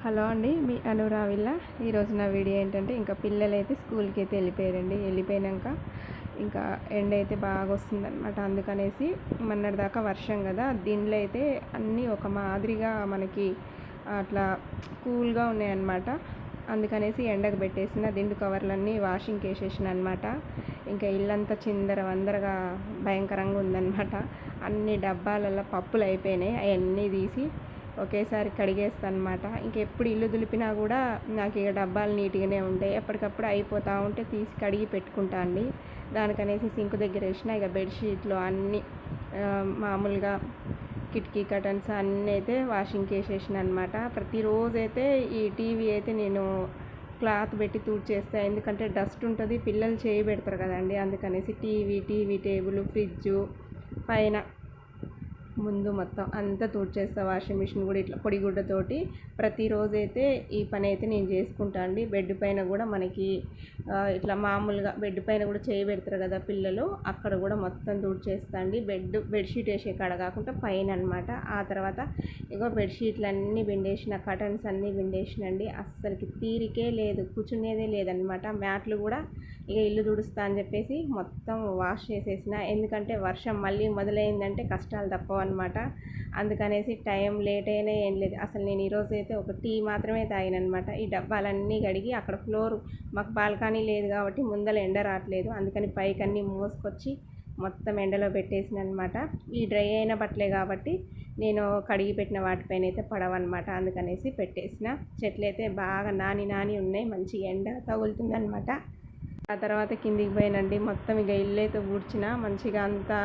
Hello అండి, మీ అనురావిల్ల. ఈరోజు నా వీడియో ఏంటంటే, ఇంకా పిల్లలు అయితే స్కూల్కి అయితే వెళ్ళిపోయారండి. వెళ్ళిపోయాక ఇంకా ఎండ అయితే బాగా వస్తుందన్నమాట. అందుకనేసి మొన్నటిదాకా వర్షం కదా, దీనిలో అయితే అన్నీ ఒక మాదిరిగా మనకి అట్లా కూల్గా ఉన్నాయన్నమాట. అందుకనేసి ఎండకు పెట్టేసిన దిండు కవర్లన్నీ వాషింగ్కి వేసేసిన అనమాట. ఇంకా ఇల్లంతా చిందర వందరగా భయంకరంగా ఉందన్నమాట. అన్ని డబ్బాలలో పప్పులు అయిపోయినాయి. అవన్నీ తీసి ఒకేసారి కడిగేస్తాను అనమాట. ఇంకెప్పుడు ఇల్లు దులిపినా కూడా నాకు ఇక డబ్బాలు నీట్గానే ఉంటాయి. ఎప్పటికప్పుడు అయిపోతూ ఉంటే తీసి కడిగి పెట్టుకుంటా అండి. దానికనేసి సింక్ దగ్గర వేసిన ఇక బెడ్షీట్లు అన్నీ మామూలుగా కిటికీ కర్టన్స్ అన్నీ అయితే వాషింగ్కి వేసేసిన అనమాట. ప్రతిరోజు అయితే ఈ టీవీ అయితే నేను క్లాత్ పెట్టి తుడిచేస్తాను. ఎందుకంటే డస్ట్ ఉంటుంది, పిల్లలు చేయి పెడతారు కదండి. అందుకనేసి టీవీ టేబుల్, ఫ్రిడ్జు పైన ముందు మొత్తం అంతా తుడిచేస్తా. వాషింగ్ మిషన్ కూడా ఇట్లా పొడిగుడ్డతోటి ప్రతిరోజు అయితే ఈ పని అయితే నేను చేసుకుంటా అండి. బెడ్ పైన కూడా మనకి ఇట్లా మామూలుగా బెడ్ పైన కూడా చేయి పెడతారు కదా పిల్లలు, అక్కడ కూడా మొత్తం తుడిచేస్తా అండి. బెడ్షీట్ వేసే కాడ కాకుండా పైన అనమాట. ఆ తర్వాత ఇగో బెడ్షీట్లు అన్నీ పిండేసిన, కర్టన్స్ అన్నీ పిండేసినండి. అస్సలకి తీరికే లేదు, కూర్చునేదే లేదనమాట. మ్యాట్లు కూడా ఇక ఇల్లు తుడుస్తా అని చెప్పేసి మొత్తం వాష్ చేసేసిన. ఎందుకంటే వర్షం మళ్ళీ మొదలైందంటే కష్టాలు తప్పవన్నమాట. అందుకనేసి టైం లేట్ అయినా ఏం లేదు. అసలు నేను ఈరోజు అయితే ఒక టీ మాత్రమే తాగిననమాట. ఈ డబ్బాలన్నీ కడిగి అక్కడ ఫ్లోర్ మాకు బాల్కనీ లేదు కాబట్టి ముందర ఎండ రావట్లేదు. అందుకని పైకి అన్నీ మోసుకొచ్చి మొత్తం ఎండలో పెట్టేసిన అనమాట. ఈ డ్రై అయిన బట్టలే కాబట్టి నేను కడిగి పెట్టిన వాటిపైన అయితే పడవన్నమాట. అందుకనేసి పెట్టేసిన. చెట్లు అయితే బాగా నాని ఉన్నాయి, మంచి ఎండ తగులుతుందనమాట. ఆ తర్వాత కిందికి పోయినండి. మొత్తం ఇక ఇల్లు అయితే ఊడ్చిన, మంచిగా అంతా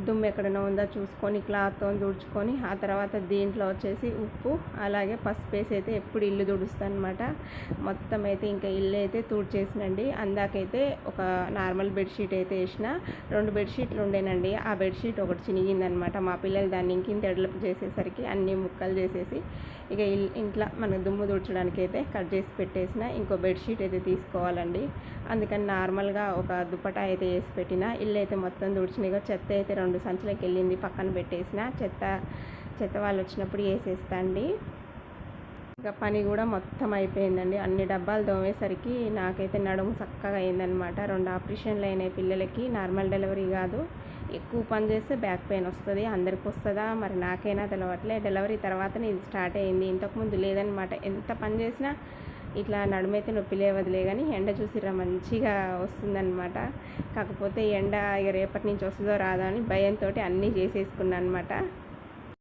దుమ్ము ఎక్కడైనా ఉందా చూసుకొని క్లాత్తో తుడుచుకొని, ఆ తర్వాత దీంట్లో వచ్చేసి ఉప్పు అలాగే పసుపు వేసి అయితే ఎప్పుడు ఇల్లు తుడుస్తాను అనమాట. మొత్తం అయితే ఇంకా ఇల్లు అయితే తుడిచేసినండి. అందాకైతే ఒక నార్మల్ బెడ్షీట్ అయితే వేసిన. 2 బెడ్షీట్లు ఉండేనండి. ఆ బెడ్షీట్ ఒకటి చినిగిందనమాట. మా పిల్లలు దాన్ని ఇంకింత ఎడలపు చేసేసరికి అన్ని ముక్కలు చేసేసి ఇక ఇంట్లో మన దుమ్ము తుడచడానికి అయితే కట్ చేసి పెట్టేసిన. ఇంకో బెడ్షీట్ అయితే తీసుకోవాలండి. అందుకని నార్మల్గా ఒక దుప్పటా అయితే వేసి పెట్టిన. ఇల్లు అయితే మొత్తం తుడిచినగా. చెత్త అయితే 2 సంచులకు వెళ్ళింది, పక్కన పెట్టేసిన. చెత్త వాళ్ళు వచ్చినప్పుడు వేసేస్తా అండి. ఇక పని కూడా మొత్తం అయిపోయిందండి. అన్ని డబ్బాలు తోమేసరికి నాకైతే నడుము చక్కగా అయిందనమాట. 2 ఆపరేషన్లు అయినాయి పిల్లలకి. నార్మల్ డెలివరీ కాదు. ఎక్కువ పని చేస్తే బ్యాక్ పెయిన్ వస్తుంది. అందరికి వస్తుందా మరి నాకైనా తెలవట్లే. డెలివరీ తర్వాతనే ఇది స్టార్ట్ అయింది, ఇంతకుముందు లేదనమాట. ఎంత పని చేసినా ఇట్లా నడుమైతే నొప్పి లేవదులే. కానీ ఎండ చూసిరా మంచిగా వస్తుందన్నమాట. కాకపోతే ఎండ ఇక రేపటి నుంచి వస్తుందో రాదో అని భయంతో అన్నీ చేసేసుకున్నాను అనమాట.